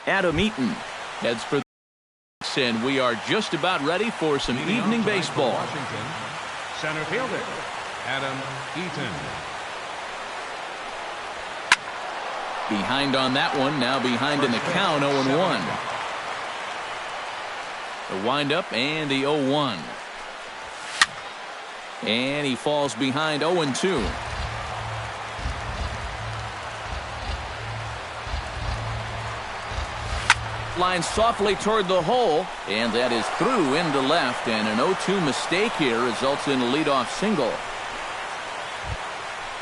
Adam Eaton heads for the and we are just about ready for some evening baseball. Washington, center fielder, Adam Eaton. Behind on that one, now behind in the count, 0-1. The windup and the 0-1. And he falls behind 0-2. Line softly toward the hole, and that is through into left, and an 0-2 mistake here results in a leadoff single.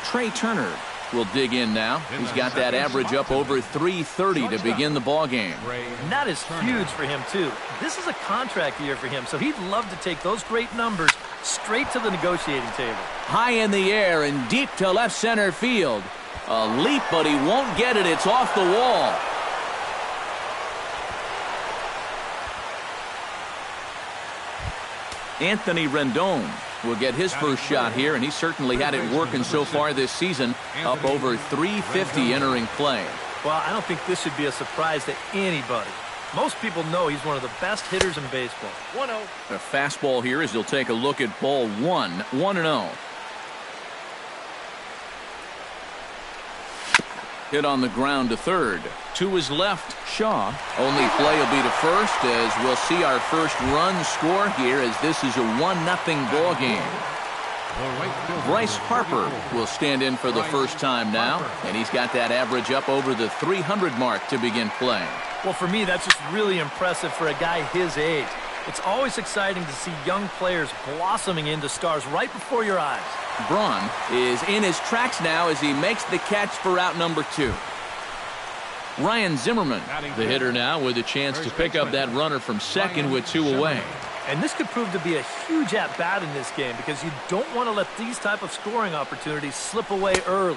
Trey Turner will dig in now. He's got that average up over 330 to begin the ball game. And that is huge for him too. This is a contract year for him, so he'd love to take those great numbers straight to the negotiating table. High in the air and deep to left center field. A leap, but he won't get it. It's off the wall. Anthony Rendon will get his first shot here, and he certainly had it working so far this season, up over 350 entering play. Well, I don't think this should be a surprise to anybody. Most people know he's one of the best hitters in baseball. 1-0. The fastball here as he'll take a look at ball 1-0. Hit on the ground to third. To his left, Shaw. Only play will be to first as we'll see our first run score here as this is a 1-0 ball game. Bryce Harper will stand in for the first time now, and he's got that average up over the 300 mark to begin play. Well, for me, that's just really impressive for a guy his age. It's always exciting to see young players blossoming into stars right before your eyes. Braun is in his tracks now as he makes the catch for out number 2. Ryan Zimmerman, the hitter now, with a chance to pick up that runner from second with 2 away. And this could prove to be a huge at-bat in this game because you don't want to let these type of scoring opportunities slip away early.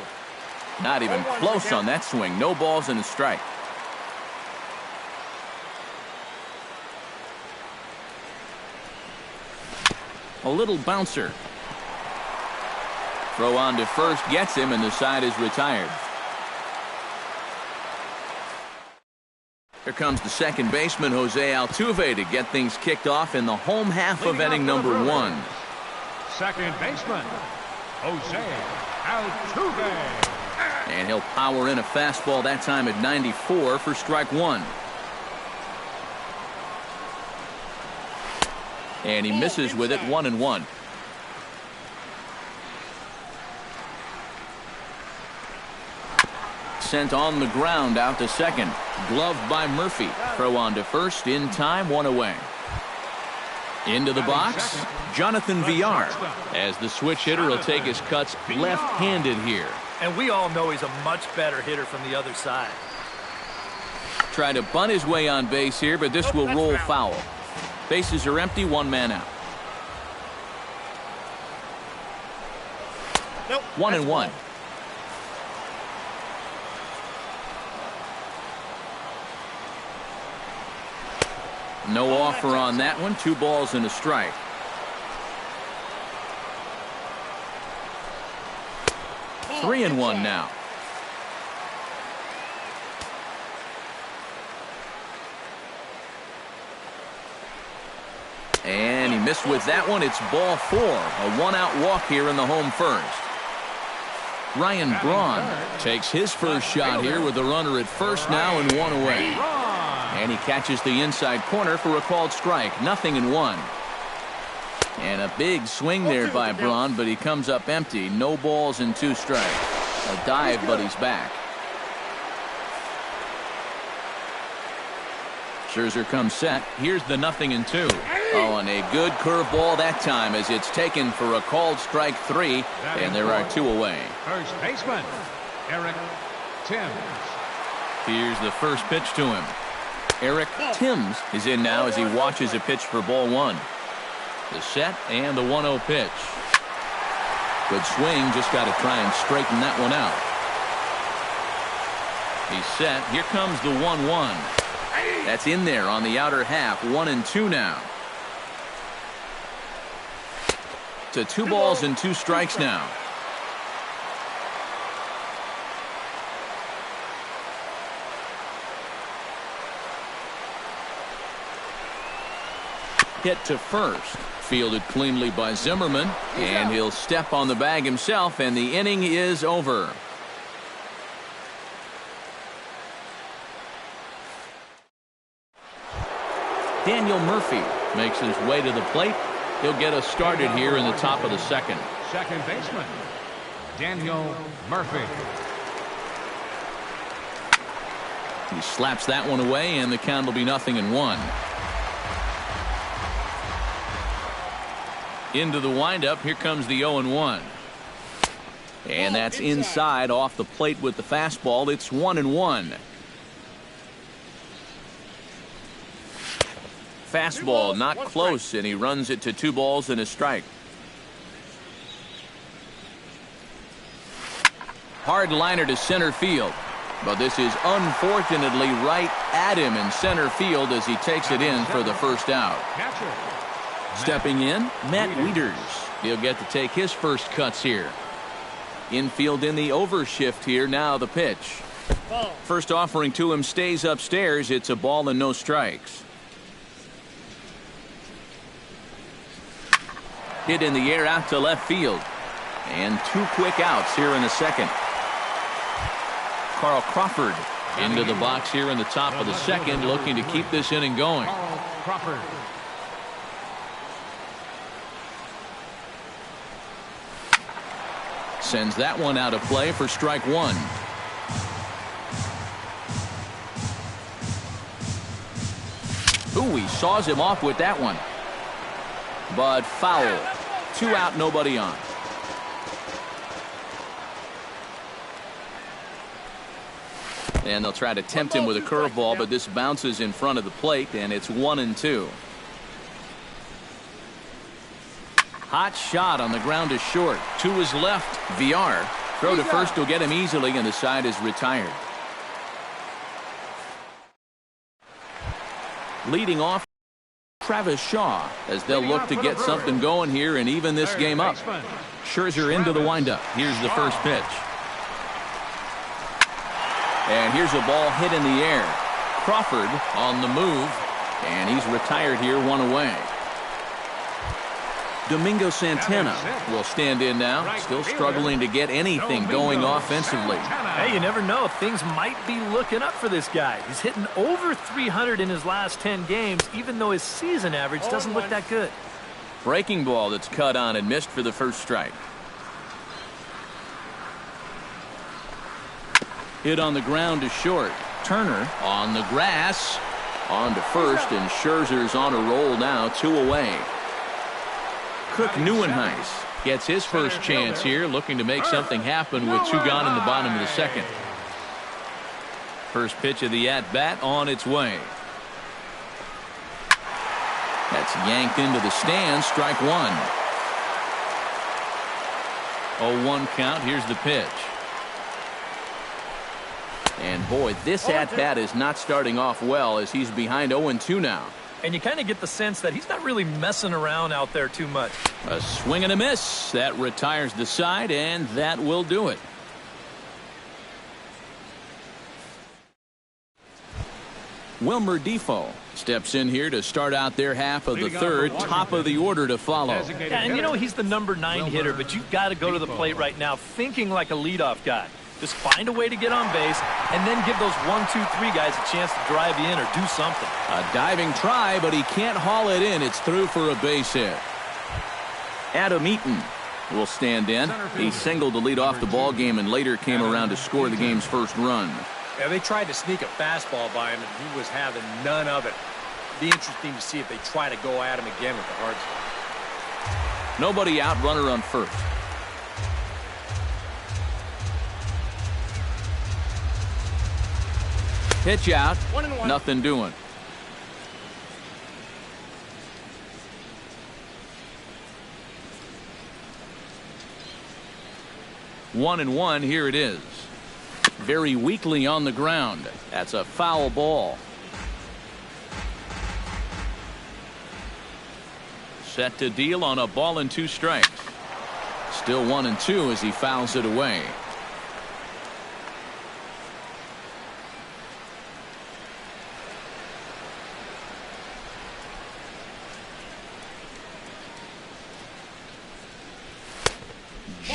Not even close on that swing. No balls and a strike. A little bouncer. Throw on to first gets him, and the side is retired. Here comes the second baseman, Jose Altuve, to get things kicked off in the home half of inning number 1. Second baseman, Jose Altuve. And he'll power in a fastball that time at 94 for strike 1. And he misses with it, 1-1. Sent on the ground out to second. Gloved by Murphy. Throw on to first in time, 1 away. Into the box, Jonathan Villar, as the switch hitter will take his cuts left-handed here. And we all know he's a much better hitter from the other side. Try to bunt his way on base here, but this will roll foul. Bases are empty, 1 man out. 1-1. No offer on that one. 2 balls and a strike. Three and one now. And he missed with that one. It's ball 4. A 1-out walk here in the home first. Ryan Braun takes his first shot here with the runner at first now and 1 away. And he catches the inside corner for a called strike. 0-1. And a big swing there by Braun, but he comes up empty. No balls and 2 strikes. A dive, but he's back. Scherzer comes set. Here's the 0-2. Oh, and a good curveball that time as it's taken for a called strike 3, and there are 2 away. First baseman, Eric Timms. Here's the first pitch to him. Eric Timms is in now as he watches a pitch for ball 1. The set and the 1-0 pitch. Good swing, just got to try and straighten that one out. He's set. Here comes the 1-1. That's in there on the outer half. 1-2 now. To 2 balls and 2 strikes now. Hit to first. Fielded cleanly by Zimmerman. And he'll step on the bag himself, and the inning is over. Daniel Murphy makes his way to the plate. He'll get us started here in the top of the second. Second baseman, Daniel Murphy. He slaps that one away, and the count will be 0-1. Into the windup. Here comes the 0-1. And that's inside off the plate with the fastball. It's 1-1. Fastball not close, and he runs it to 2 balls and a strike. Hard liner to center field. But this is unfortunately right at him in center field as he takes it in for the first out. Stepping in, Matt Wieters. He'll get to take his first cuts here. Infield in the overshift here. Now the pitch. First offering to him stays upstairs. It's a ball and no strikes. Hit in the air out to left field. And 2 quick outs here in the second. Carl Crawford into the box here in the top of the second, looking to keep this inning going. Carl Crawford. Sends that one out of play for strike 1. Ooh, he saws him off with that one. But foul. 2 out, nobody on. And they'll try to tempt him with a curveball, but this bounces in front of the plate, and it's 1-2. Hot shot on the ground is short. To his left, VR. Throw to first will get him easily, and the side is retired. Leading off, Travis Shaw, as they'll look to get something going here and even this game up. Scherzer into the windup. Here's the first pitch. And here's a ball hit in the air. Crawford on the move, and he's retired here, 1 away. Domingo Santana will stand in now, still struggling to get anything going offensively. Hey, you never know. Things might be looking up for this guy. He's hitting over 300 in his last 10 games, even though his season average doesn't look that good. Breaking ball that's cut on and missed for the first strike. Hit on the ground to short. Turner on the grass. On to first, and Scherzer's on a roll now, 2 away. Cook Neuenhuis gets his first chance here, looking to make something happen with 2 gone in the bottom of the second. First pitch of the at-bat on its way. That's yanked into the stands, strike 1. 0-1 count. Here's the pitch. And boy, this at-bat is not starting off well as he's behind 0-2 now. And you kind of get the sense that he's not really messing around out there too much. A swing and a miss. That retires the side, and that will do it. Wilmer Defoe steps in here to start out their half of the third. Top of the order to follow. Yeah, and you know he's the number 9 hitter, but you've got to go to the plate right now thinking like a leadoff guy. Just find a way to get on base and then give those 1, 2, 3 guys a chance to drive you in or do something. A diving try, but he can't haul it in. It's through for a base hit. Adam Eaton will stand in. He singled to lead off the ball game and later came around to score the game's first run. Yeah, they tried to sneak a fastball by him, and he was having none of it. Be interesting to see if they try to go at him again with the hard side. Nobody out, runner on first. Pitch out, 1-1. nothing doing. One and one, here it is. Very weakly on the ground. That's a foul ball. Set to deal on a ball and 2 strikes. Still 1-2 as he fouls it away.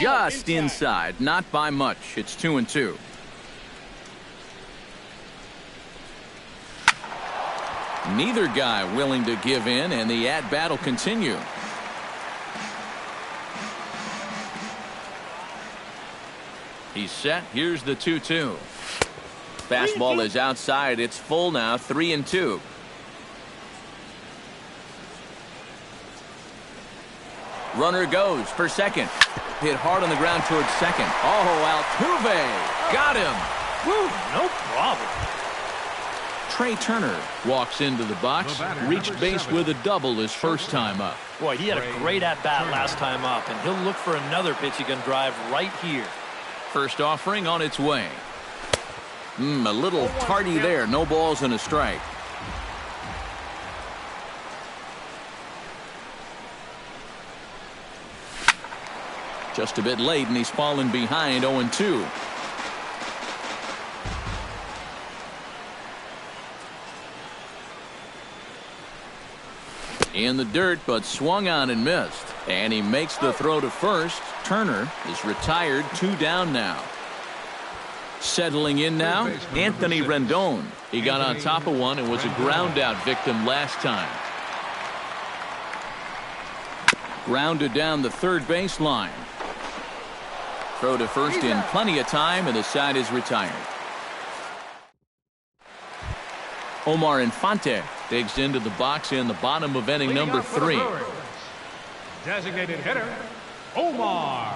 just inside, not by much. It's 2-2. Neither guy willing to give in, and the at-bat will continue. He's set. Here's the 2-2. Fastball is outside. It's full now, 3-2. Runner goes for second. Hit hard on the ground towards second. Oh, Altuve got him. Woo, no problem. Trey Turner walks into the box, reached base with a double his first time up. Boy, he had a great at-bat last time up, and he'll look for another pitch he can drive right here. First offering on its way. A little tardy there. No balls and a strike. Just a bit late, and he's fallen behind 0-2. In the dirt, but swung on and missed. And he makes the throw to first. Turner is retired, 2 down now. Settling in now, Anthony Rendon. He got on top of one and was a ground-out victim last time. Grounded down the third baseline. Throw to first in plenty of time, and the side is retired. Omar Infante digs into the box in the bottom of inning number 3. Designated hitter, Omar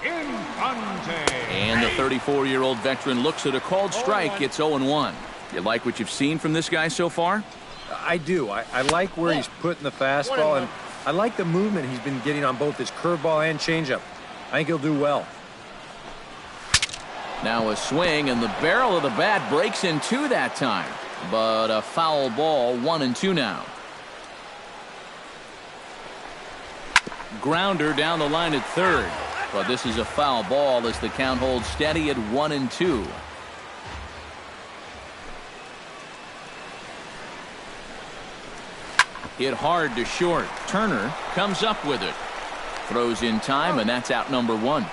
Infante. And the 34-year-old veteran looks at a called strike. It's 0-1. You like what you've seen from this guy so far? I do. I like where he's putting the fastball, and I like the movement he's been getting on both his curveball and changeup. I think he'll do well. Now a swing, and the barrel of the bat breaks in 2 that time. But a foul ball, 1-2 now. Grounder down the line at third. But this is a foul ball as the count holds steady at 1-2. Hit hard to short. Turner comes up with it. Throws in time, and that's out number 1.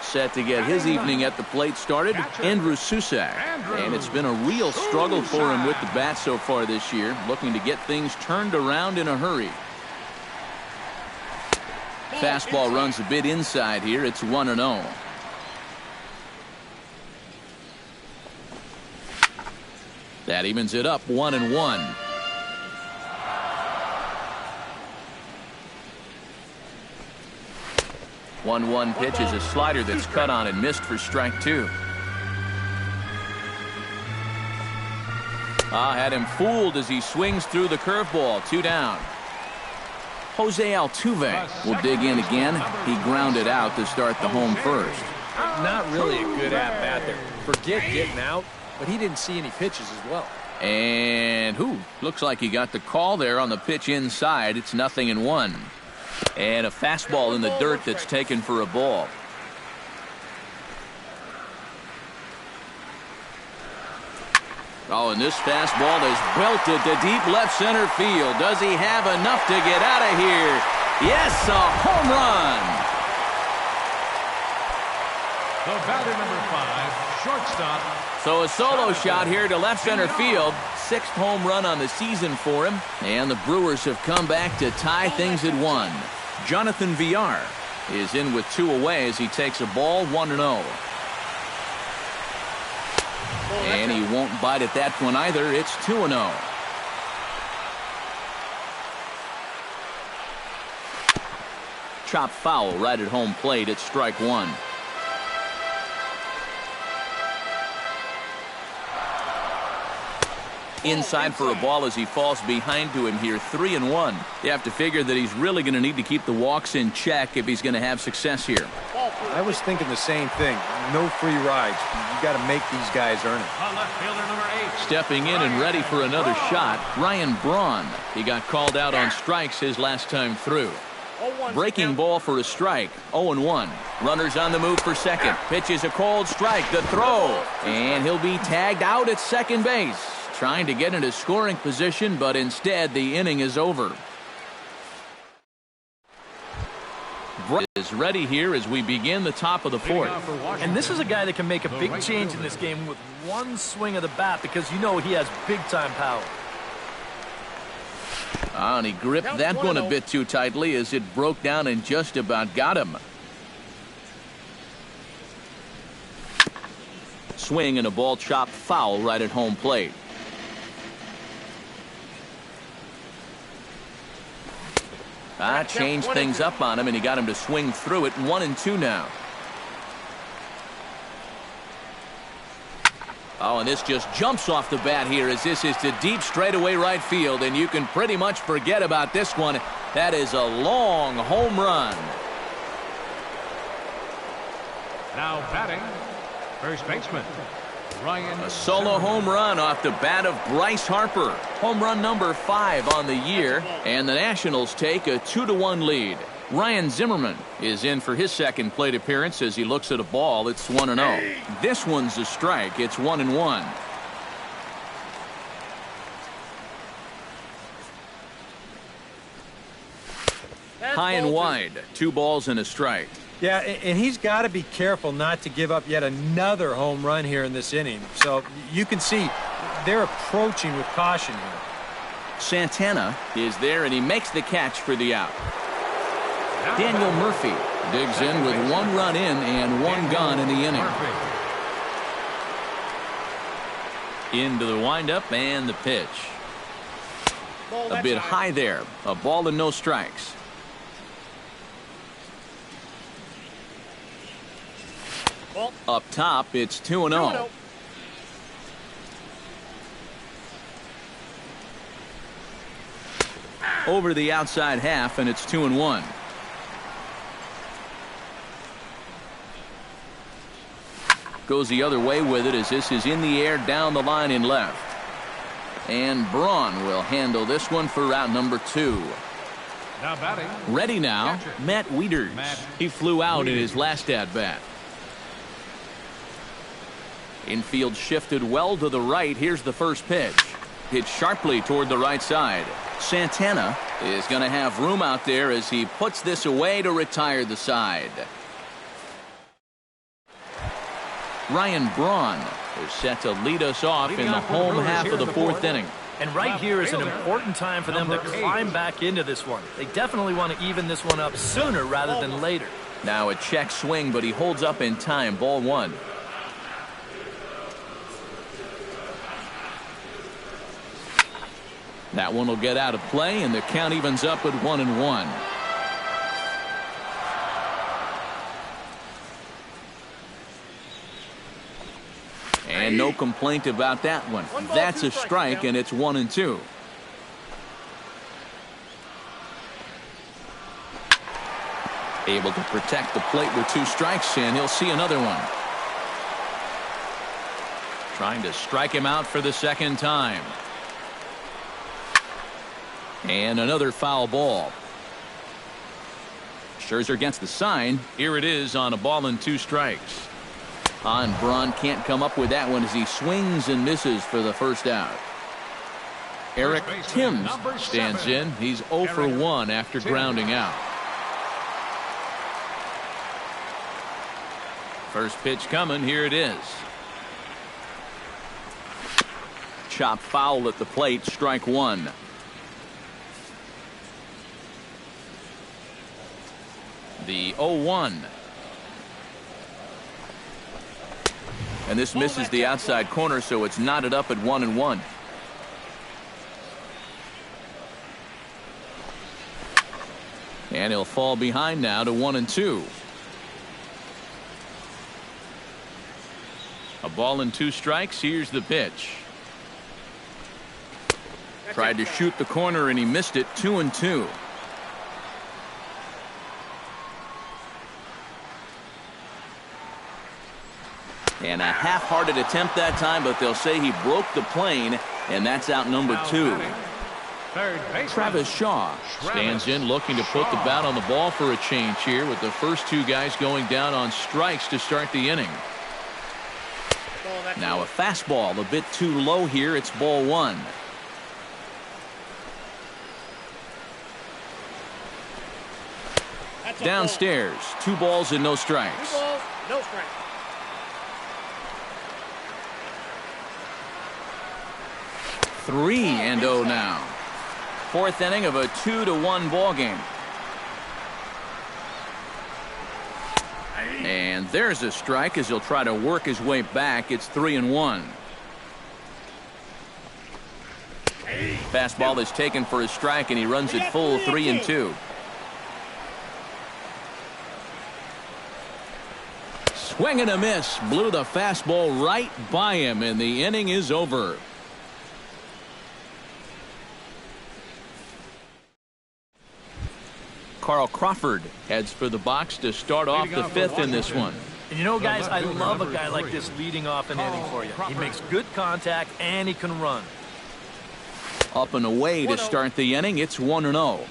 Set to get his evening at the plate started, Andrew Susac. And it's been a real struggle for him with the bat so far this year, looking to get things turned around in a hurry. Fastball runs a bit inside here. It's 1-0. That evens it up, 1-1. One pitch is a slider that's cut on and missed for strike 2. Had him fooled as he swings through the curveball. 2 down. Jose Altuve will dig in again. He grounded out to start the home first. Not really a good at-bat there. Forget getting out, but he didn't see any pitches as well. And looks like he got the call there on the pitch inside. It's 0-1. And a fastball in the dirt that's taken for a ball. Oh, and this fastball is belted to deep left center field. Does he have enough to get out of here? Yes, a home run. The batter number 5, shortstop. So a solo shot here to left center field. 6th home run on the season for him. And the Brewers have come back to tie things at 1. Jonathan Villar is in with 2 away as he takes a ball, 1-0. And he won't bite at that one either. It's 2-0. Chop foul right at home plate. It's strike 1. Inside for a ball as he falls behind to him here. 3-1. You have to figure that he's really going to need to keep the walks in check if he's going to have success here. I was thinking the same thing. No free rides. You got to make these guys earn it. Left fielder number 8. Stepping in and ready for another shot, Ryan Braun. He got called out on strikes his last time through. Breaking ball for a strike. 0-1. Runners on the move for second. Pitch is a cold strike. The throw. And he'll be tagged out at second base. Trying to get into scoring position, but instead the inning is over. is ready here as we begin the top of the fourth. And this is a guy that can make a big change in this game with one swing of the bat because you know he has big-time power. And he gripped that one a bit too tightly as it broke down and just about got him. Swing and a ball chopped foul right at home plate. Changed things up on him, and he got him to swing through it. 1-2 now. Oh, and this just jumps off the bat here as this is to deep straightaway right field, and you can pretty much forget about this one. That is a long home run. Now batting, first baseman, Ryan. A solo home run off the bat of Bryce Harper. Home run number 5 on the year, and the Nationals take a 2-1 lead. Ryan Zimmerman is in for his second plate appearance as he looks at a ball. It's 1-0. This one's a strike. It's 1-1. High and wide. 2 balls and a strike. Yeah, and he's got to be careful not to give up yet another home run here in this inning. So you can see they're approaching with caution here. Santana is there, and he makes the catch for the out. Daniel Murphy digs in with 1 run in and 1 gone in the inning. Into the windup and the pitch. A bit high there. A ball and no strikes. Up top, it's 2-0. Over the outside half, and it's 2-1. Goes the other way with it as this is in the air down the line in left. And Braun will handle this one for route number 2. Now batting. Ready now, catcher, Matt Wieters. He flew out in his last at-bat. Infield shifted well to the right. Here's the first pitch. Hit sharply toward the right side. Santana is going to have room out there as he puts this away to retire the side. Ryan Braun is set to lead us off in the home half of the 4th inning. And right here is an important time for them to climb back into this one. They definitely want to even this one up sooner rather than later. Now a check swing, but he holds up in time. Ball 1. That one will get out of play, and the count evens up at 1-1. And no complaint about that one. That's a strike, and it's 1-2. Able to protect the plate with 2 strikes, and he'll see another one. Trying to strike him out for the second time. And another foul ball. Scherzer gets the sign. Here it is on a ball and 2 strikes. And Braun can't come up with that one as he swings and misses for the first out. Eric Timms stands in. He's 0 for 1 after grounding out. First pitch coming. Here it is. Chop foul at the plate. Strike 1. The 0-1. And this misses the outside corner, so it's knotted up at 1-1. And he'll fall behind now to 1-2. A ball and 2 strikes. Here's the pitch. Tried to shoot the corner and he missed it. 2-2. And a half-hearted attempt that time, but they'll say he broke the plane, and that's out number 2. Travis Shaw stands in looking to put the bat on the ball for a change here with the first 2 guys going down on strikes to start the inning. Now a fastball a bit too low here. It's ball 1. Downstairs, 2 balls and no strikes. 2 balls, no strikes. Three and 0 now. 4th inning of a 2-1 ball game. And there's a strike as he'll try to work his way back. It's 3-1. Fastball is taken for a strike, and he runs it full 3-2. Swing and a miss. Blew the fastball right by him, and the inning is over. Carl Crawford heads for the box to start off the 5th in this one. And you know, guys, I love a guy like this leading off an inning for you. He makes good contact, and he can run. Up and away to start the inning. It's 1-0.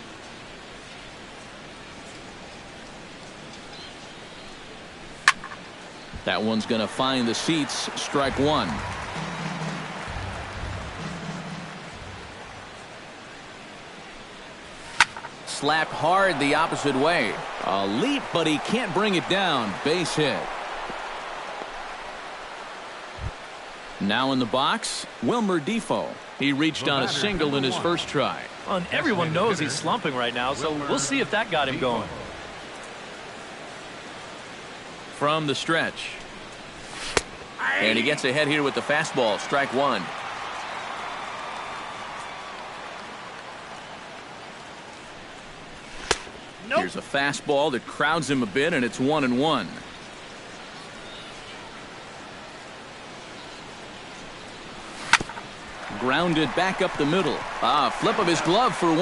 That one's going to find the seats. Strike 1. Slapped hard the opposite way. A leap, but he can't bring it down. Base hit. Now in the box, Wilmer Defoe. He reached on a single in his first try. Well, and everyone knows he's slumping right now, so we'll see if that got him going. From the stretch. And he gets ahead here with the fastball. Strike 1. Here's a fastball that crowds him a bit, and it's 1-1. Grounded back up the middle. Flip of his glove for 1.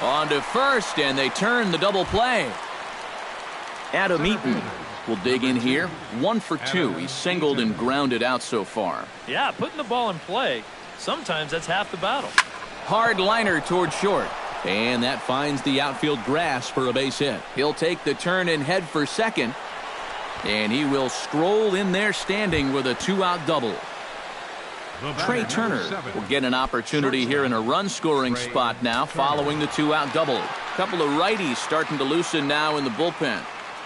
On to first, and they turn the double play. Adam Eaton will dig in here. 1 for 2. He's singled and grounded out so far. Yeah, putting the ball in play, sometimes that's half the battle. Hard liner toward short. And that finds the outfield grass for a base hit. He'll take the turn and head for second. And he will stroll in there standing with a 2-out double. Trey Turner will get an opportunity here in a run-scoring spot now following the 2-out double. Couple of righties starting to loosen now in the bullpen.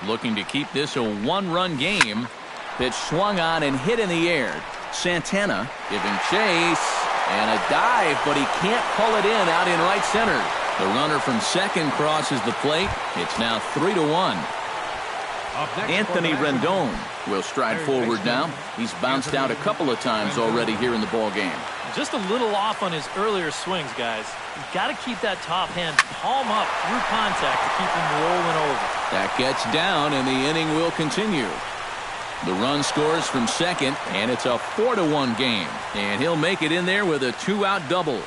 Looking to keep this a 1-run game. Pitch swung on and hit in the air. Santana giving chase. And a dive, but he can't pull it in out in right center. The runner from second crosses the plate. It's now 3-1. Anthony Rendon will stride forward now. He's bounced out a couple of times already here in the ball game. Just a little off on his earlier swings, guys. You've got to keep that top hand palm up through contact to keep him rolling over. That gets down, and the inning will continue. The run scores from second, and it's a 4-1 game. And he'll make it in there with a 2-out double.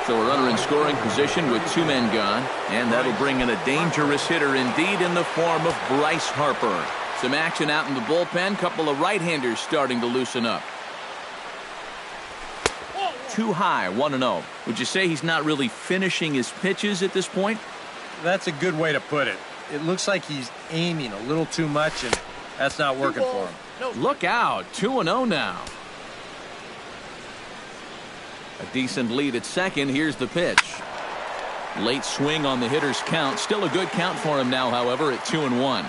So a runner in scoring position with 2 men gone, and that'll bring in a dangerous hitter indeed in the form of Bryce Harper. Some action out in the bullpen. Couple of right-handers starting to loosen up. Too high, 1-0. Would you say he's not really finishing his pitches at this point? That's a good way to put it. It looks like he's aiming a little too much, and that's not working for him. Look out, 2-0 now. A decent lead at second. Here's the pitch. Late swing on the hitter's count. Still a good count for him now, however, at 2-1.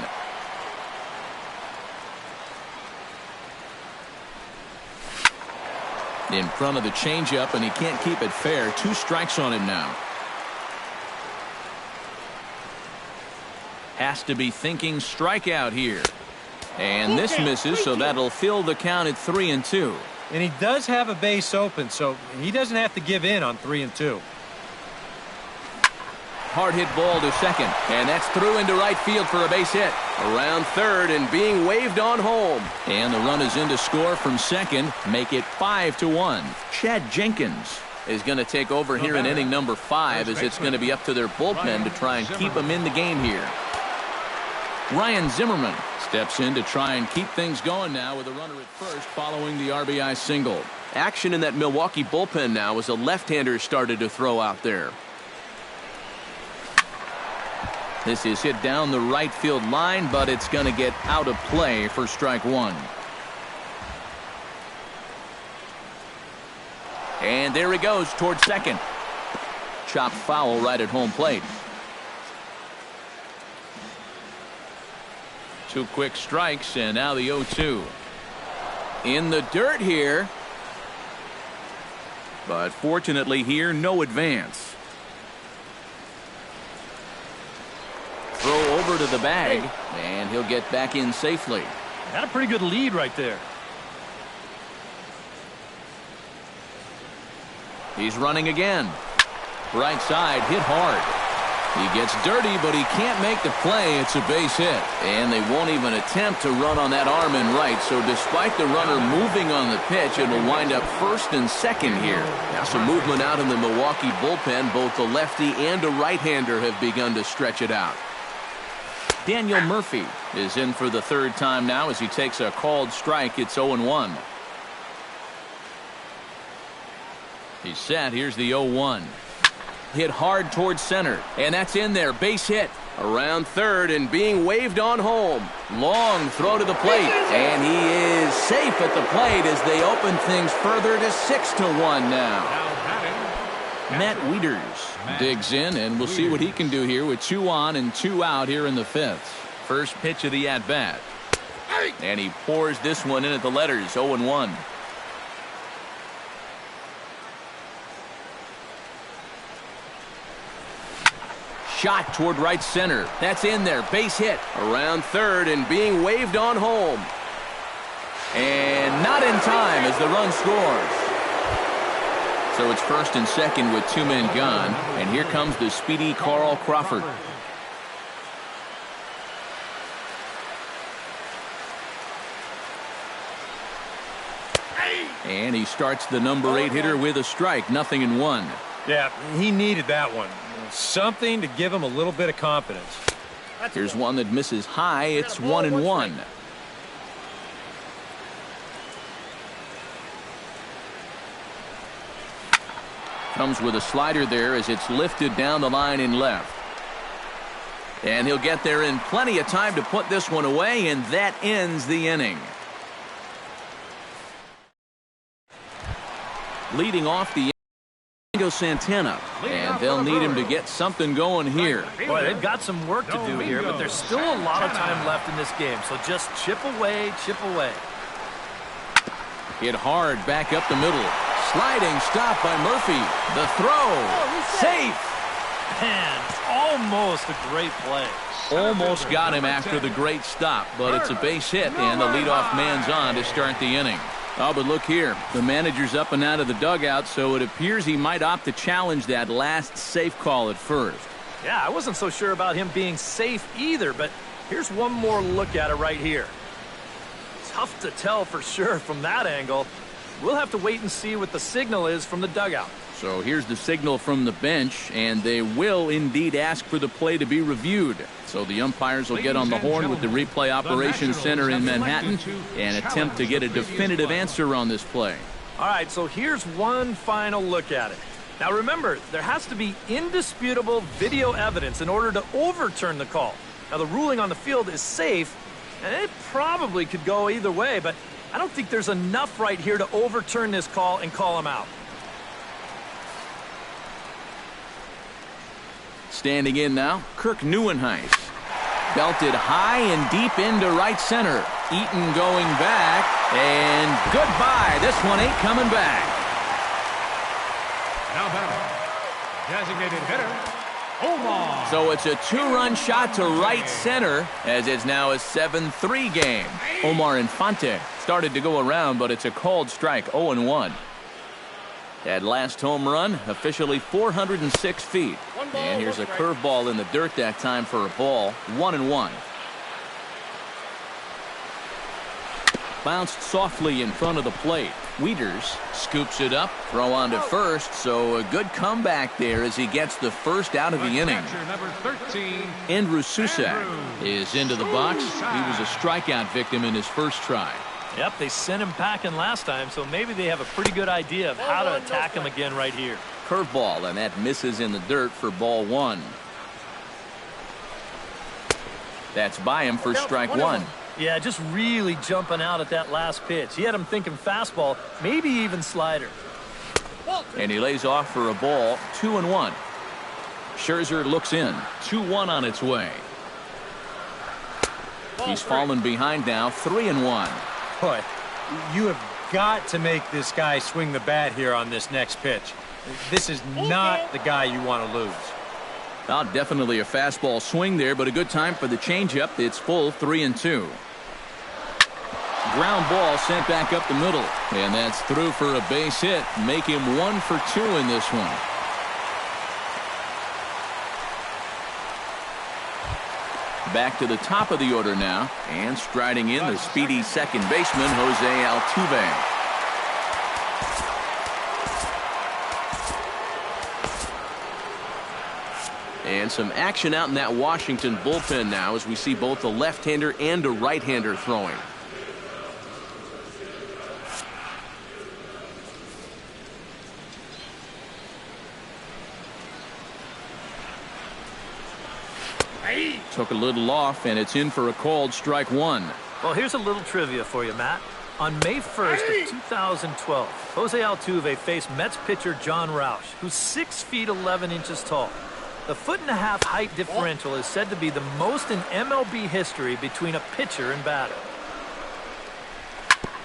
In front of the changeup, and he can't keep it fair. 2 strikes on him now. Has to be thinking strikeout here. And this misses, so that'll fill the count at 3-2. And he does have a base open, so he doesn't have to give in on 3-2. Hard hit ball to second, and that's through into right field for a base hit. Around third and being waved on home. And the run is in to score from second, make it 5-1. Chad Jenkins is going to take over here in inning number 5, as it's going to be up to their bullpen to try and keep them in the game here. Ryan Zimmerman steps in to try and keep things going now with a runner at first following the RBI single. Action in that Milwaukee bullpen now as a left-hander started to throw out there. This is hit down the right field line, but it's going to get out of play for strike 1. And there he goes towards second. Chopped foul right at home plate. 2 quick strikes, and now the 0-2. In the dirt here. But fortunately here, no advance. Throw over to the bag, and he'll get back in safely. Got a pretty good lead right there. He's running again. Right side, hit hard. He gets dirty, but he can't make the play. It's a base hit. And they won't even attempt to run on that arm in right. So despite the runner moving on the pitch, it will wind up first and second here. Now some movement out in the Milwaukee bullpen. Both the lefty and a right-hander have begun to stretch it out. Daniel Murphy is in for the 3rd time now as he takes a called strike. It's 0-1. He's set. Here's the 0-1. Hit hard towards center, and that's in there. Base hit around third and being waved on home. Long throw to the plate, and he is safe at the plate as they open things further to 6-1 now. Matt Wieters digs in, and we'll see what he can do here with 2 on and 2 out here in the 5th. First pitch of the at-bat, and he pours this one in at the letters. 0-1. Shot toward right center. That's in there. Base hit around third and being waved on home. And not in time as the run scores. So it's first and second with 2 men gone. And here comes the speedy Carl Crawford. And he starts the number 8 hitter with a strike. 0-1. Yeah, he needed that one. Something to give him a little bit of confidence. Here's one that misses high. It's 1-1. Comes with a slider there as it's lifted down the line in left. And he'll get there in plenty of time to put this one away, and that ends the inning. Leading off the Santana, and they'll need him to get something going here. Boy, they've got some work to do here, but there's still a lot of time left in this game, so just chip away, chip away. Hit hard back up the middle. Sliding stop by Murphy. The throw. Safe. Man, it's almost a great play. Almost got him after the great stop, but it's a base hit, and the leadoff man's on to start the inning. Oh, but look here. The manager's up and out of the dugout, so it appears he might opt to challenge that last safe call at first. Yeah, I wasn't so sure about him being safe either, but here's one more look at it right here. Tough to tell for sure from that angle. We'll have to wait and see what the signal is from the dugout. So here's the signal from the bench, and they will indeed ask for the play to be reviewed. So the umpires will get on the horn with the replay operations center in Manhattan and attempt to get a definitive answer on this play. All right, so here's one final look at it. Now remember, there has to be indisputable video evidence in order to overturn the call. Now the ruling on the field is safe, and it probably could go either way, but I don't think there's enough right here to overturn this call and call him out. Standing in now, Kirk Neuenhuis. Belted high and deep into right center. Eaton going back, and goodbye. This one ain't coming back. Now batting, designated hitter, Omar. So it's a 2-run shot to right center, as it's now a 7-3 game. Omar Infante started to go around, but it's a called strike. 0-1. That last home run, officially 406 feet. And here's a curveball in the dirt that time for a ball. 1-1. Bounced softly in front of the plate. Wieters scoops it up, throw on to first, so a good comeback there as he gets the first out of the inning. Number 13, Andrew Susak is into the box. He was a strikeout victim in his first try. Yep, they sent him packing last time, so maybe they have a pretty good idea of how to attack him again right here. Curveball, and that misses in the dirt for ball 1. That's by him for strike 1. Yeah, just really jumping out at that last pitch. He had him thinking fastball, maybe even slider. And he lays off for a ball. 2-1. Scherzer looks in. 2-1 on its way. He's fallen behind now, 3-1. Boy, you have got to make this guy swing the bat here on this next pitch. This is not the guy you want to lose. Well, definitely a fastball swing there, but a good time for the changeup. It's full, 3-2. Ground ball sent back up the middle, and that's through for a base hit. Make him 1 for 2 in this one. Back to the top of the order now, and striding in the speedy second baseman, Jose Altuve. And some action out in that Washington bullpen now as we see both a left-hander and a right-hander throwing. Took a little off, and it's in for a called strike 1. Well, here's a little trivia for you, Matt. On May 1st of 2012, Jose Altuve faced Mets pitcher John Roush, who's 6 feet 11 inches tall. The 1.5-foot height differential is said to be the most in MLB history between a pitcher and batter.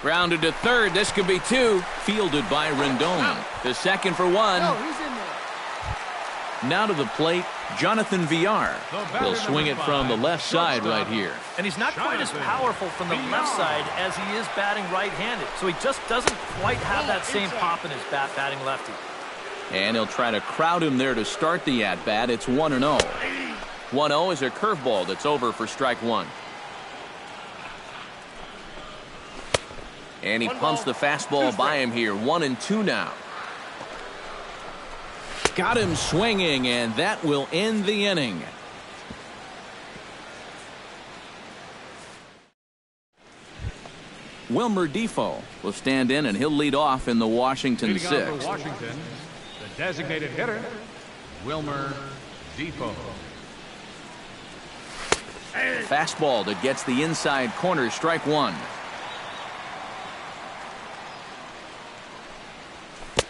Grounded to third. This could be 2. Fielded by Rendon. To second for 1. No, he's in there. Now to the plate, Jonathan Villar. He'll swing it from the left side right here. And he's not quite as powerful from the left side as he is batting right-handed, so he just doesn't quite have that same pop in his bat batting lefty. And he'll try to crowd him there to start the at-bat. It's 1-0. 1-0 is a curveball that's over for strike 1. And he pumps the fastball by him here. 1-2 now. Got him swinging, and that will end the inning. Wilmer Defoe will stand in, and he'll lead off in the Washington Leading off sixth. for Washington, the designated hitter, Wilmer Defoe. Fastball that gets the inside corner, strike 1.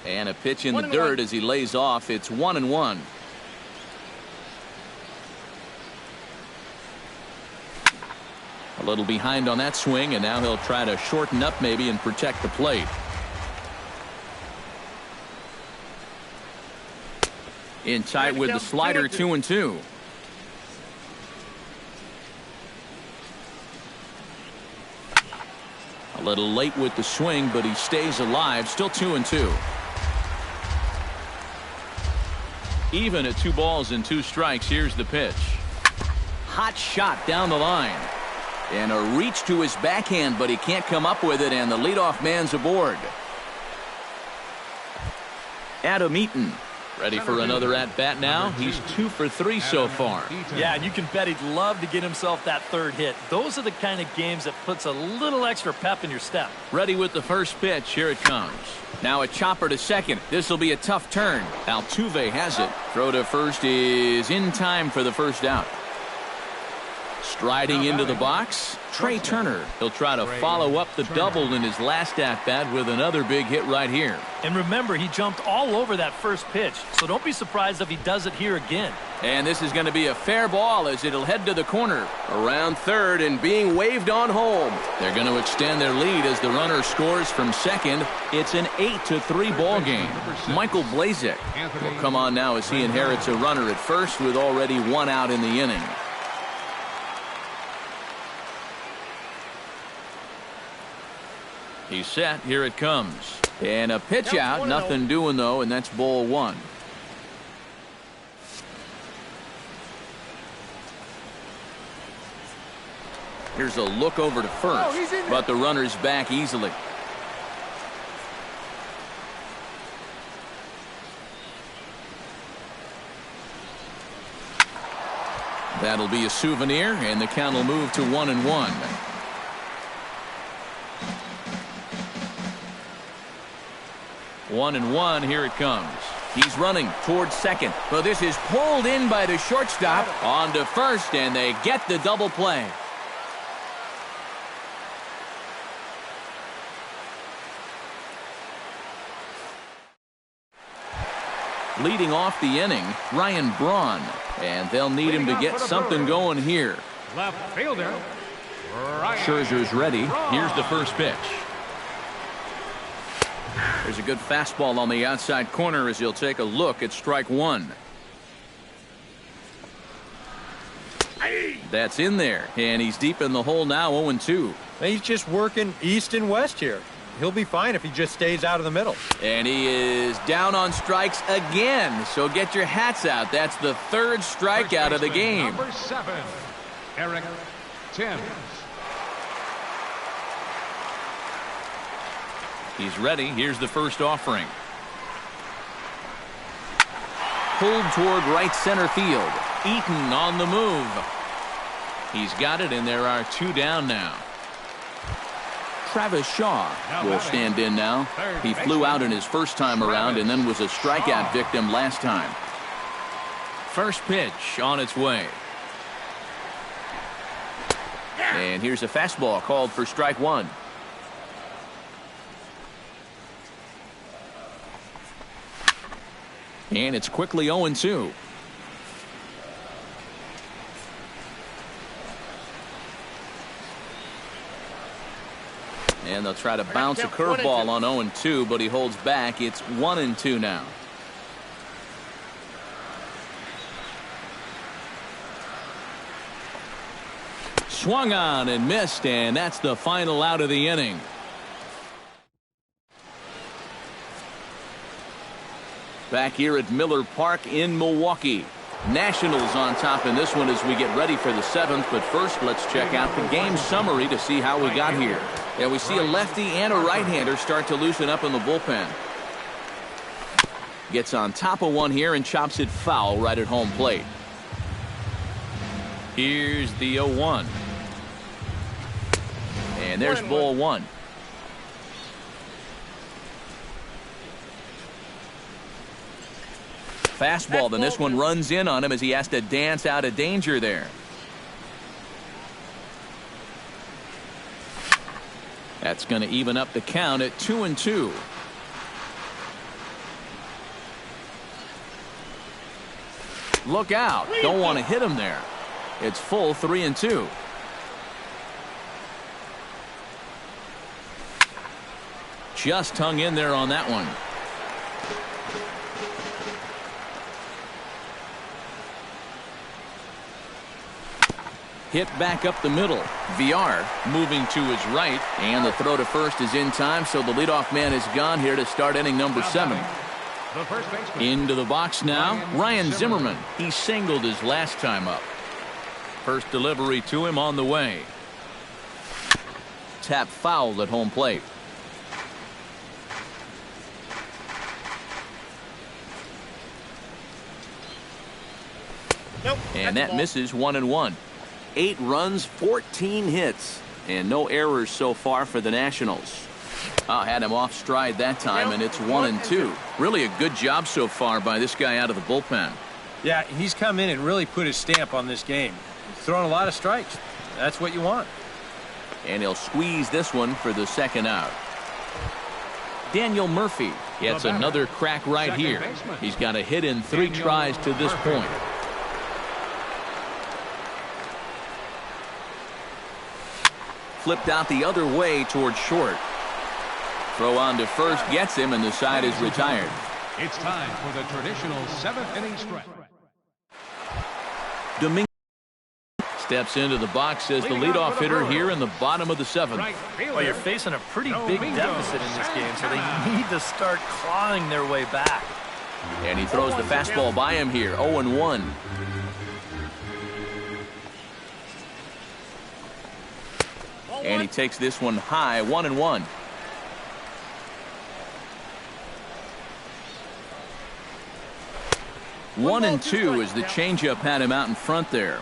And a pitch in the dirt as he lays off. It's 1-1. A little behind on that swing, and now he'll try to shorten up maybe and protect the plate. In tight with the slider, 2-2. A little late with the swing, but he stays alive. Still 2-2. Even at 2 balls and 2 strikes. Here's the pitch. Hot shot down the line. And a reach to his backhand, but he can't come up with it, and the leadoff man's aboard. Adam Eaton ready for another at-bat now. He's 2 for 3 so far. Yeah, and you can bet he'd love to get himself that third hit. Those are the kind of games that puts a little extra pep in your step. Ready with the first pitch. Here it comes. Now a chopper to second. This will be a tough turn. Altuve has it. Throw to first is in time for the first out. Striding into the box, Trey Turner. He'll try to follow up the double in his last at-bat with another big hit right here. And remember, he jumped all over that first pitch, so don't be surprised if he does it here again. And this is going to be a fair ball as it'll head to the corner. Around third and being waved on home. They're going to extend their lead as the runner scores from second. It's an 8-3 ball game. Michael Blazek will come on now as he inherits a runner at first with already 1 out in the inning. He's set. Here it comes. And a pitch out. Nothing doing, though, and that's ball 1. Here's a look over to first, but the runner's back easily. That'll be a souvenir, and the count will move to 1-1. 1-1, here it comes. He's running towards second. Well, this is pulled in by the shortstop. On to first, and they get the double play. Leading off the inning, Ryan Braun. And they'll need him to get something going here. Left fielder, Scherzer's ready. Here's the first pitch. There's a good fastball on the outside corner as he'll take a look at strike one. That's in there, and he's deep in the hole now, 0-2. He's just working east and west here. He'll be fine if he just stays out of the middle. And he is down on strikes again, so get your hats out. That's the third strikeout of the game. Number 7, Eric Timms. He's ready. Here's the first offering. Pulled toward right center field. Eaton on the move. He's got it, and there are two down now. Travis Shaw will stand in now. He flew out in his first time around and then was a strikeout victim last time. First pitch on its way. And here's a fastball called for strike one. And it's quickly 0-2. And they'll try to bounce a curveball on 0-2, but he holds back. It's 1-2 now. Swung on and missed, and that's the final out of the inning. Back here at Miller Park in Milwaukee. Nationals on top in this one as we get ready for the 7th. But first, let's check out the game summary to see how we got here. And we see a lefty and a right-hander start to loosen up in the bullpen. Gets on top of one here and chops it foul right at home plate. Here's the 0-1. And there's ball one. Fastball, then this one runs in on him as he has to dance out of danger there. That's going to even up the count at 2-2. Look out. Don't want to hit him there. It's full 3-2. Just hung in there on that one. Hit back up the middle. VR moving to his right, and the throw to first is in time, so the leadoff man is gone here to start inning number 7. Into the box now, Ryan Zimmerman. He singled his last time up. First delivery to him on the way. Tap foul at home plate. And that misses 1-1. 8 runs, 14 hits, and no errors so far for the Nationals. Had him off stride that time, and it's 1-2. Really a good job so far by this guy out of the bullpen. Yeah, he's come in and really put his stamp on this game. He's throwing a lot of strikes. That's what you want. And he'll squeeze this one for the second out. Daniel Murphy gets another crack right here. He's got a hit in 3 tries to this point. Flipped out the other way towards short. Throw on to first gets him, and the side is retired. It's time for the traditional 7th inning stretch. Dominguez steps into the box as the leadoff hitter here in the bottom of the 7th. Well, you're facing a pretty big deficit in this game, so they need to start clawing their way back. And he throws the fastball by him here, 0-1. And he takes this one high, 1-1. One and two as the changeup had him out in front there.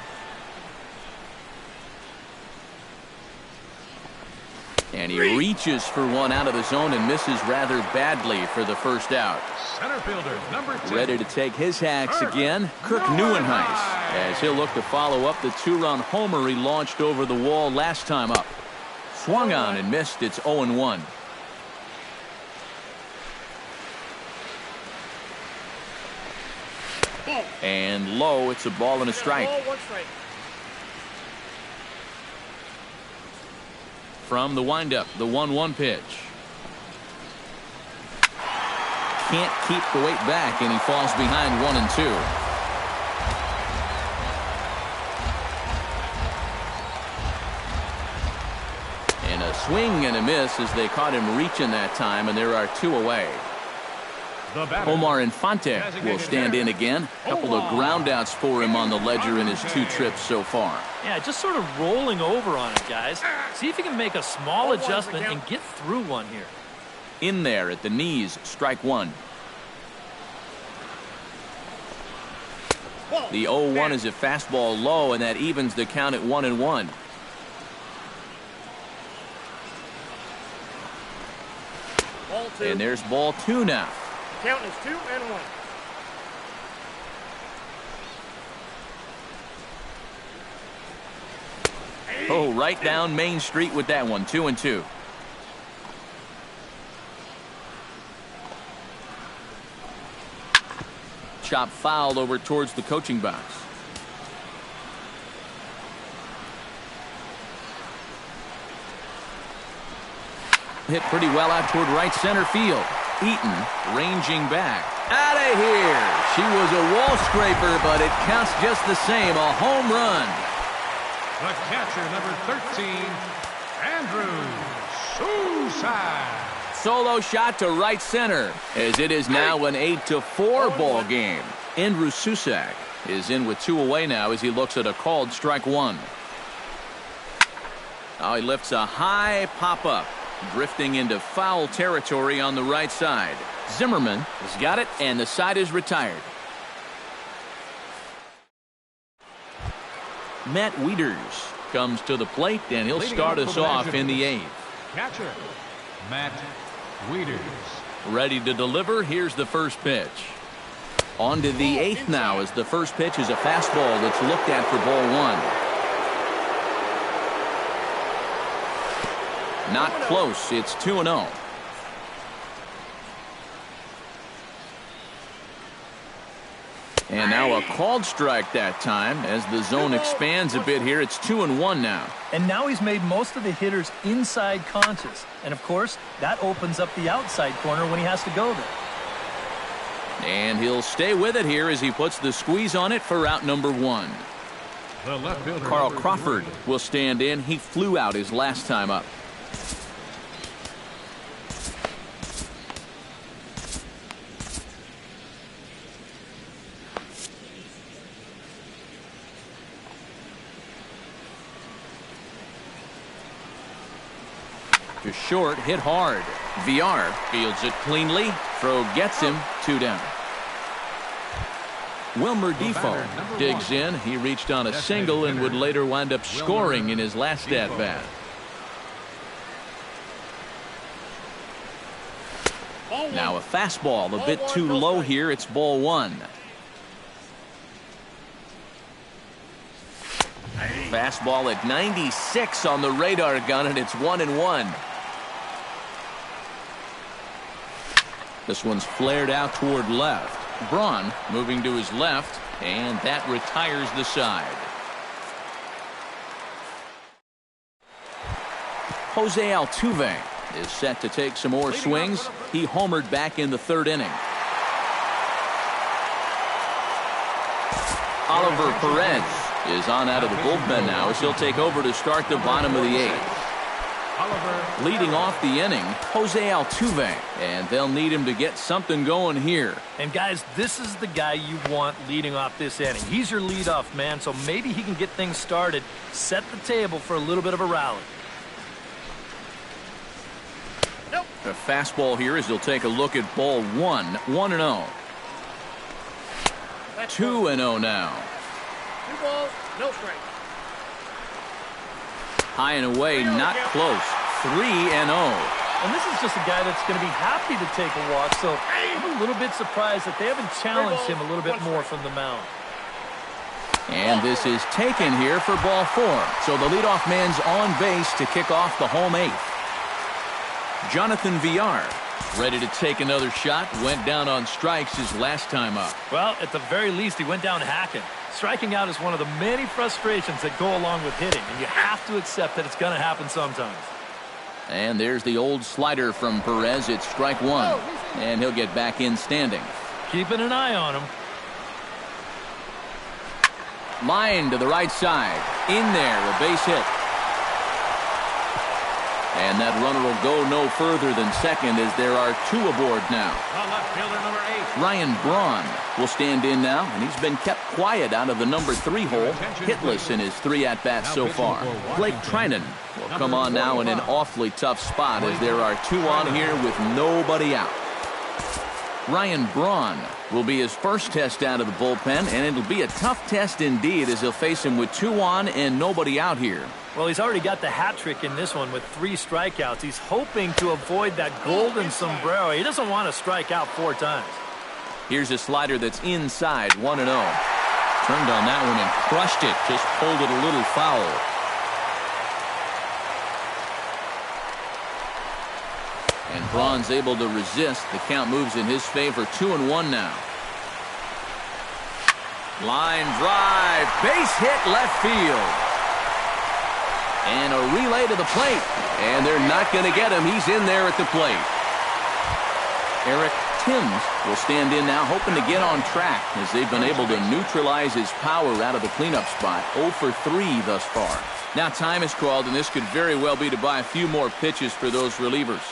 And he reaches for one out of the zone and misses rather badly for the first out. Center fielder, number 10. Ready to take his hacks again, Kirk Neuenhuis, as he'll look to follow up the 2-run homer he launched over the wall last time up. Swung on and missed. It's 0-1. And low, it's a ball and a strike. From the windup, the 1-1 pitch. Can't keep the weight back, and he falls behind 1-2. And a swing and a miss as they caught him reaching that time, and there are 2 away. Omar Infante will stand in again. A couple of groundouts for him on the ledger in his 2 trips so far. Yeah, just sort of rolling over on it, guys. See if you can make a small adjustment and get through one here. In there at the knees, strike 1. The 0-1 is a fastball low, and that evens the count at 1-1. And there's ball 2 now. Count is 2-1. Oh, right down Main Street with that one. 2-2. Chop fouled over towards the coaching box. Hit pretty well out toward right center field. Eaton ranging back. Out of here. She was a wall scraper, but it counts just the same. A home run. The catcher, number 13, Andrew Susak. Solo shot to right center, as it is now an 8-4 ball game. Andrew Susak is in with 2 away now as he looks at a called strike 1. Now he lifts a high pop-up, drifting into foul territory on the right side. Zimmerman has got it, and the side is retired. Matt Wieters comes to the plate, and he'll start us off in the 8th. Catcher, Matt Wieters. Ready to deliver. Here's the first pitch. On to the 8th now, as the first pitch is a fastball that's looked at for ball 1. Not close. It's 2-0. And now a called strike that time as the zone expands a bit here. It's 2-1 now. And now he's made most of the hitters inside conscious. And, of course, that opens up the outside corner when he has to go there. And he'll stay with it here as he puts the squeeze on it for out number 1. Carl Crawford will stand in. He flew out his last time up. To short, hit hard. VR fields it cleanly. Throw gets him. 2 down. Wilmer Defoe digs in. He reached on a single and would later wind up scoring in his last at-bat. Now a fastball a bit too low here. It's ball 1. Fastball at 96 on the radar gun, and it's 1-1. This one's flared out toward left. Braun moving to his left, and that retires the side. Jose Altuve is set to take some more swings. He homered back in the 3rd inning. Oliver Perez is on out of the bullpen now as he'll take over to start the bottom of the 8th. Leading off the inning, Jose Altuve, and they'll need him to get something going here. And guys, this is the guy you want leading off this inning. He's your leadoff man, so maybe he can get things started, set the table for a little bit of a rally. A fastball here as he'll take a look at ball 1. 1-0. 2-0 now. 2 balls, no strike. High and away, not close. 3-0. And this is just a guy that's going to be happy to take a walk, so I'm a little bit surprised that they haven't challenged him a little bit more from the mound. And this is taken here for ball 4. So the leadoff man's on base to kick off the home 8th. Jonathan Villar ready to take another shot. Went down on strikes his last time up. Well, at the very least, he went down hacking. Striking out is one of the many frustrations that go along with hitting, and you have to accept that it's going to happen sometimes. And there's the old slider from Perez. It's strike one. And he'll get back in standing. Keeping an eye on him. Line to the right side. In there, a base hit. And that runner will go no further than second as there are two aboard now. The left fielder, number 8. Ryan Braun will stand in now, and he's been kept quiet out of the number 3 hole, hitless in his 3 at-bats so far. Blake Trinan will come on now in an awfully tough spot as there are 2 on here with nobody out. Ryan Braun will be his first test out of the bullpen, and it'll be a tough test indeed as he'll face him with 2 on and nobody out here. Well, he's already got the hat trick in this one with 3 strikeouts. He's hoping to avoid that golden sombrero. He doesn't want to strike out 4 times. Here's a slider that's inside, 1-0. Turned on that one and crushed it. Just pulled it a little foul. And Braun's able to resist. The count moves in his favor. 2-1 now. Line drive. Base hit left field. And a relay to the plate. And they're not going to get him. He's in there at the plate. Eric Timms will stand in now, hoping to get on track as they've been able to neutralize his power out of the cleanup spot. 0 for 3 thus far. Now time is called, and this could very well be to buy a few more pitches for those relievers.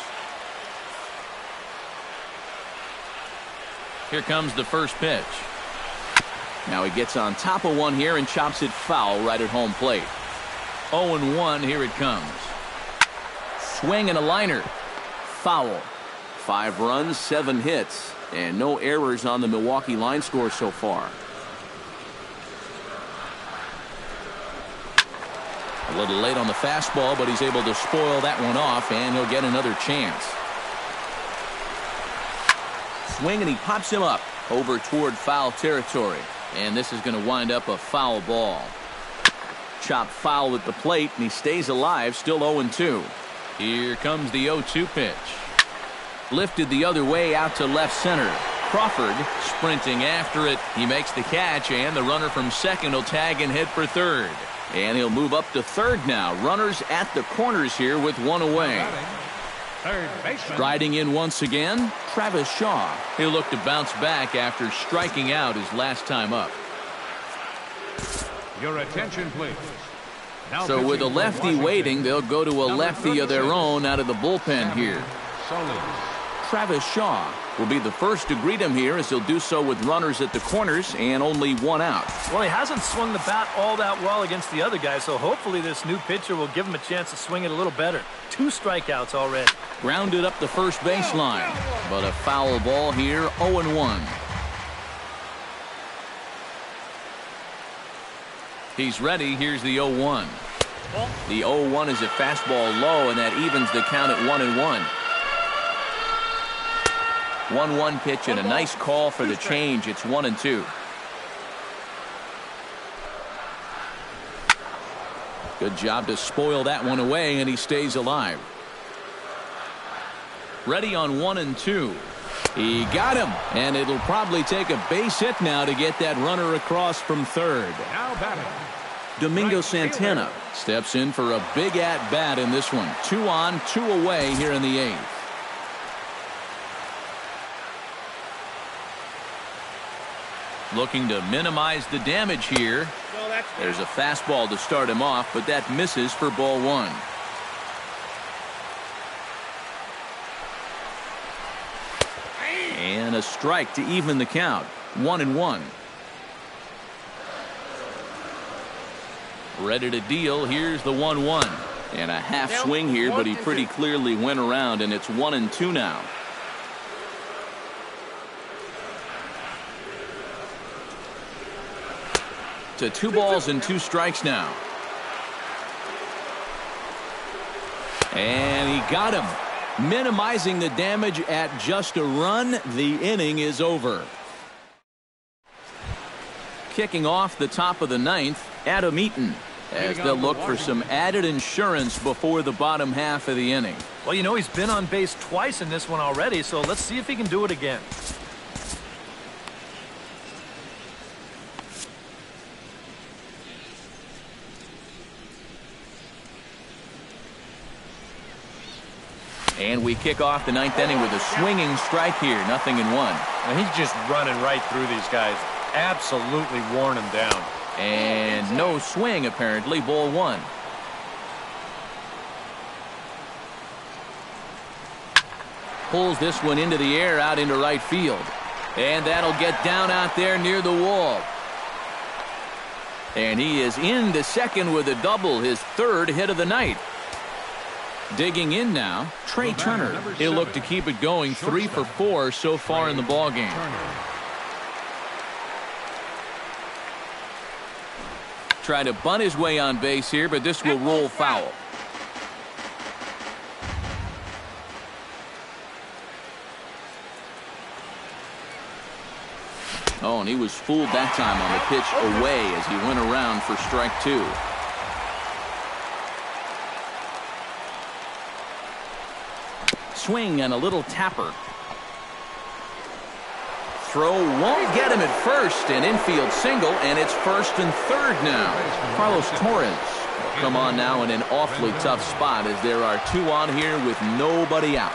Here comes the first pitch. Now he gets on top of one here and chops it foul right at home plate. 0-1, here it comes. Swing and a liner. Foul. 5 runs, 7 hits, and no errors on the Milwaukee line score so far. A little late on the fastball, but he's able to spoil that one off, and he'll get another chance. Swing, and he pops him up over toward foul territory, and this is going to wind up a foul ball. Chopped foul at the plate, and he stays alive, still 0-2. Here comes the 0-2 pitch. Lifted the other way out to left center. Crawford sprinting after it. He makes the catch, and the runner from second will tag and head for third. And he'll move up to third now. Runners at the corners here with 1 away. Third baseman. Striding in once again, Travis Shaw. He'll look to bounce back after striking out his last time up. Your attention, please. Now So with a lefty waiting, they'll go to a lefty of their own out of the bullpen here. Solis. Travis Shaw will be the first to greet him here as he'll do so with runners at the corners and only 1 out. Well, he hasn't swung the bat all that well against the other guy, so hopefully this new pitcher will give him a chance to swing it a little better. 2 strikeouts already. Grounded up the first baseline, but a foul ball here, 0-1. He's ready. Here's the 0-1. The 0-1 is a fastball low, and that evens the count at 1-1. 1-1 pitch and a nice call for the change. It's 1-2. Good job to spoil that one away, and he stays alive. Ready on 1-2. He got him, and it'll probably take a base hit now to get that runner across from third. Now batting. Domingo Santana steps in for a big at-bat in this one. 2 on, 2 away here in the 8th. Looking to minimize the damage here. There's a fastball to start him off, but that misses for ball 1. And a strike to even the count. 1-1. Ready to deal. Here's the 1-1. And a half swing here, but he pretty clearly went around, and it's 1-2 now. To 2 balls and 2 strikes now. And he got him. Minimizing the damage at just a run. The inning is over. Kicking off the top of the 9th, Adam Eaton, as they'll look for some added insurance before the bottom half of the inning. Well, you know, he's been on base twice in this one already, so let's see if he can do it again. And we kick off the ninth inning with a swinging strike here. 0-1. And he's just running right through these guys. Absolutely worn them down. And no swing, apparently. Ball 1. Pulls this one into the air out into right field. And that'll get down out there near the wall. And he is into second with a double, his third hit of the night. Digging in now, Trey Turner. He'll look to keep it going, 3 for 4 so far in the ballgame. Try to bunt his way on base here, but this will roll foul. Oh, and he was fooled that time on the pitch away as he went around for strike 2. Swing and a little tapper. Throw won't get him at first. An infield single, and it's first and third now. Carlos Torres will come on now in an awfully tough spot as there are 2 on here with nobody out.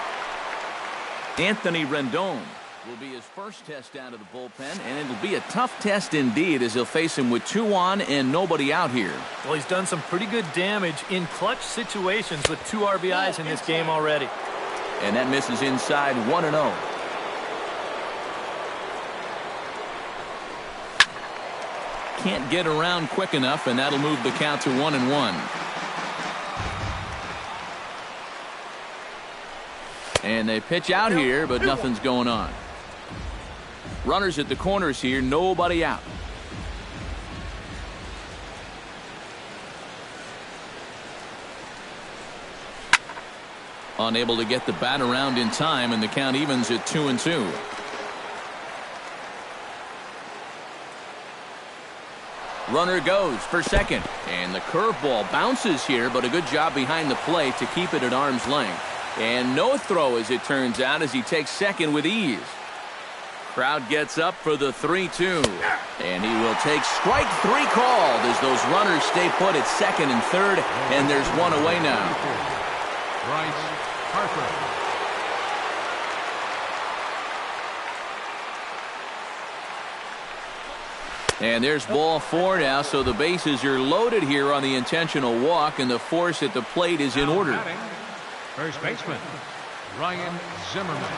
Anthony Rendon will be his first test out of the bullpen, and it'll be a tough test indeed as he'll face him with 2 on and nobody out here. Well, he's done some pretty good damage in clutch situations with 2 RBIs in this game already. And that misses inside 1-0. Can't get around quick enough, and that'll move the count to 1-1. And they pitch out here, but nothing's going on. Runners at the corners here, nobody out. Unable to get the bat around in time, and the count evens at 2-2. Runner goes for second, and the curveball bounces here, but a good job behind the plate to keep it at arm's length. And no throw, as it turns out, as he takes second with ease. Crowd gets up for the 3-2, and he will take strike 3 called as those runners stay put at second and third, and there's 1 away now. Bryce Harper. And there's ball 4 now, so the bases are loaded here on the intentional walk, and the force at the plate is in order. First baseman, Ryan Zimmerman.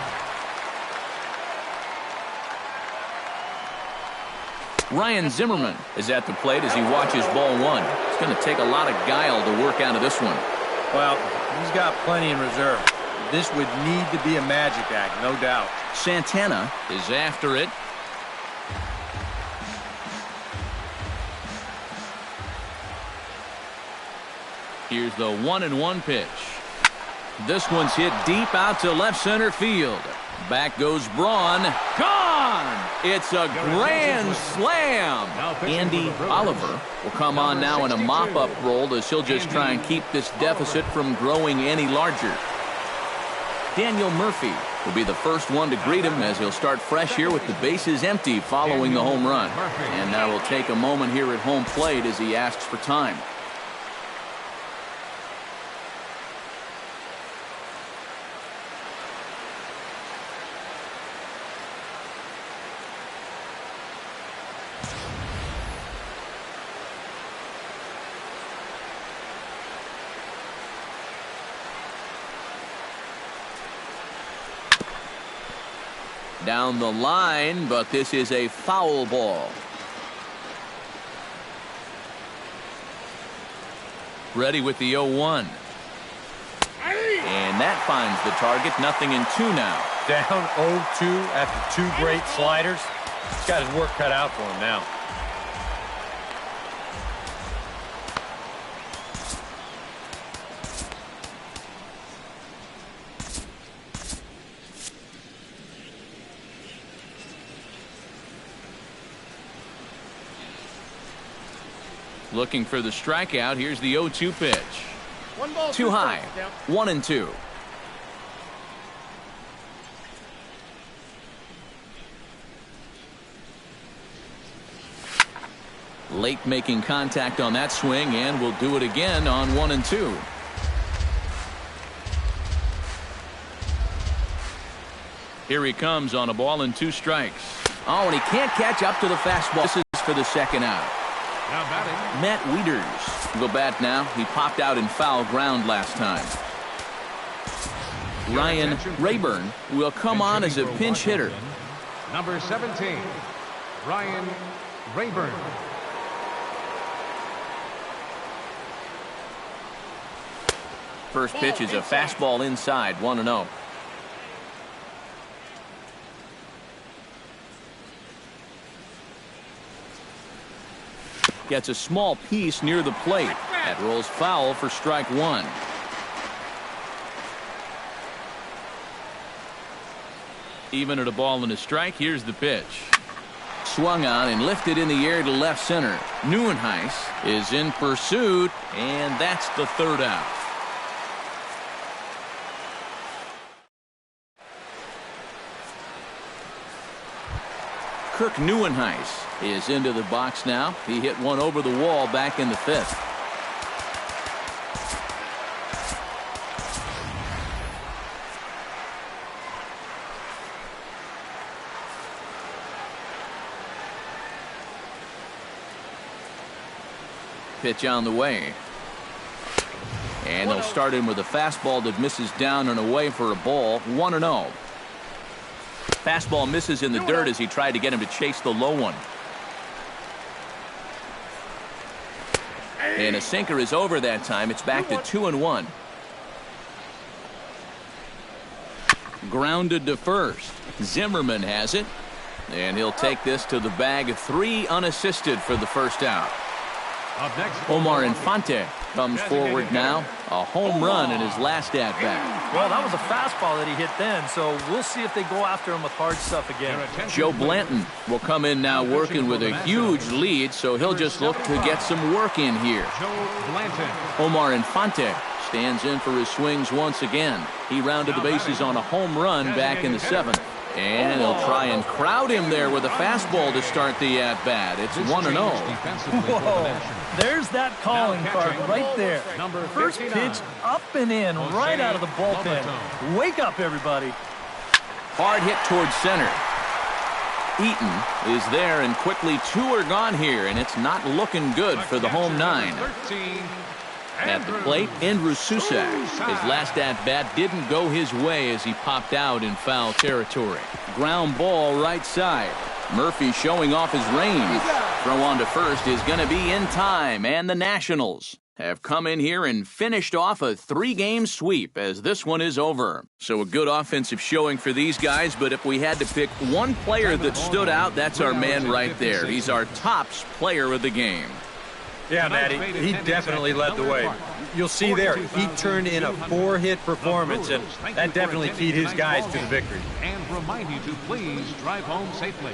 Ryan Zimmerman is at the plate as he watches ball 1. It's going to take a lot of guile to work out of this one. Well, he's got plenty in reserve. This would need to be a magic act, no doubt. Santana is after it. Here's the 1-1 pitch. This one's hit deep out to left center field. Back goes Braun. Gone! It's a grand slam. Andy Oliver will come on now in a mop-up role as he'll just try and keep this deficit from growing any larger. Daniel Murphy will be the first one to greet him as he'll start fresh here with the bases empty following the home run. And now will take a moment here at home plate as he asks for time. Down the line, but this is a foul ball. Ready with the 0-1. And that finds the target. 0-2 now. Down 0-2 after 2 great sliders. He's got his work cut out for him now. Looking for the strikeout. Here's the 0-2 pitch. 1 ball, Too high. 1-2. Late making contact on that swing, and will do it again on 1-2. Here he comes on a ball and 2 strikes. Oh, and he can't catch up to the fastball. This is for the second out. Now batting, Matt Wieters will bat now. He popped out in foul ground last time. Ryan Rayburn will come on as a pinch hitter. number 17, Ryan Rayburn. First pitch is a fastball inside, 1-0. Gets a small piece near the plate. That rolls foul for strike 1. Even at a ball and a strike, here's the pitch. Swung on and lifted in the air to left center. Neuenhuis is in pursuit, and that's the 3rd out. Kirk Neuenhuis is into the box now. He hit one over the wall back in the 5th. Pitch on the way. And they'll start in with a fastball that misses down and away for a ball. 1-0. Fastball misses in the dirt as he tried to get him to chase the low one. And a sinker is over that time. It's back to 2-1. Grounded to first. Zimmerman has it. And he'll take this to the bag. 3 unassisted for the first out. Up next, Omar Infante comes forward now. A home run in his last at-bat. Well, that was a fastball that he hit then, so we'll see if they go after him with hard stuff again. Joe Blanton will come in now working with a huge lead, so he'll just look to get some work in here. Joe Blanton. Omar Infante stands in for his swings once again. He rounded the bases on a home run back in the 7th. And he'll try and crowd him there with a fastball to start the at-bat. It's 1-0. Whoa, there's that calling card right there. First pitch up and in right out of the bullpen. Wake up, everybody. Hard hit towards center. Eaton is there, and quickly 2 are gone here, and it's not looking good for the home 9. At the plate, Andrew Susak. His last at-bat didn't go his way as he popped out in foul territory. Ground ball right side. Murphy showing off his range. Throw on to first is going to be in time, and the Nationals have come in here and finished off a 3-game sweep as this one is over. So a good offensive showing for these guys, but if we had to pick one player that stood out, that's our man right there. He's our tops player of the game. Yeah, Matty, he definitely led the way. You'll see there, he turned in a 4-hit performance, and that definitely keyed his guys to the victory. And remind you to please drive home safely.